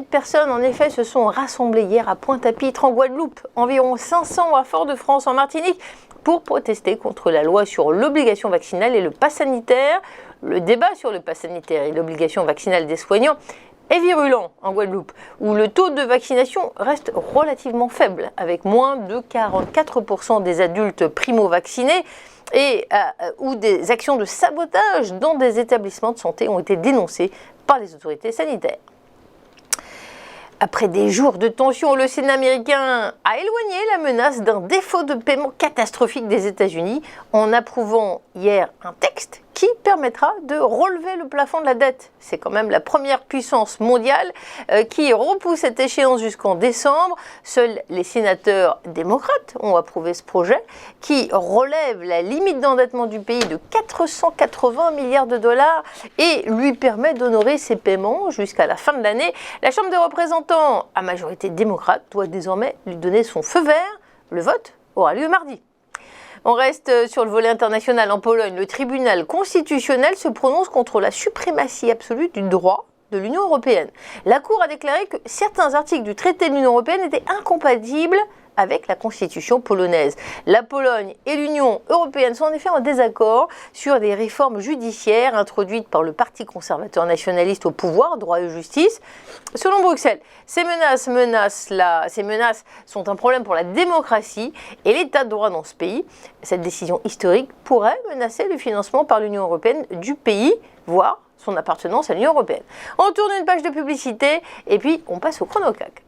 de personnes, en effet, se sont rassemblées hier à Pointe-à-Pitre, en Guadeloupe, environ 500 à Fort-de-France, en Martinique, pour protester contre la loi sur l'obligation vaccinale et le pass sanitaire. Le débat sur le pass sanitaire et l'obligation vaccinale des soignants est virulent en Guadeloupe, où le taux de vaccination reste relativement faible, avec moins de 44% des adultes primo-vaccinés, et où des actions de sabotage dans des établissements de santé ont été dénoncées par les autorités sanitaires. Après des jours de tension, le Sénat américain a éloigné la menace d'un défaut de paiement catastrophique des États-Unis en approuvant hier un texte qui permettra de relever le plafond de la dette. C'est quand même la première puissance mondiale qui repousse cette échéance jusqu'en décembre. Seuls les sénateurs démocrates ont approuvé ce projet qui relève la limite d'endettement du pays de 480 milliards de dollars et lui permet d'honorer ses paiements jusqu'à la fin de l'année. La Chambre des représentants, à majorité démocrate, doit désormais lui donner son feu vert. Le vote aura lieu mardi. On reste sur le volet international. En Pologne, le tribunal constitutionnel se prononce contre la suprématie absolue du droit de l'Union européenne. La Cour a déclaré que certains articles du traité de l'Union européenne étaient incompatibles avec la constitution polonaise. La Pologne et l'Union européenne sont en effet en désaccord sur des réformes judiciaires introduites par le Parti conservateur nationaliste au pouvoir, droit et justice. Selon Bruxelles, ces menaces sont un problème pour la démocratie et l'état de droit dans ce pays. Cette décision historique pourrait menacer le financement par l'Union européenne du pays, voire son appartenance à l'Union européenne. On tourne une page de publicité et puis on passe au chrono-CAC.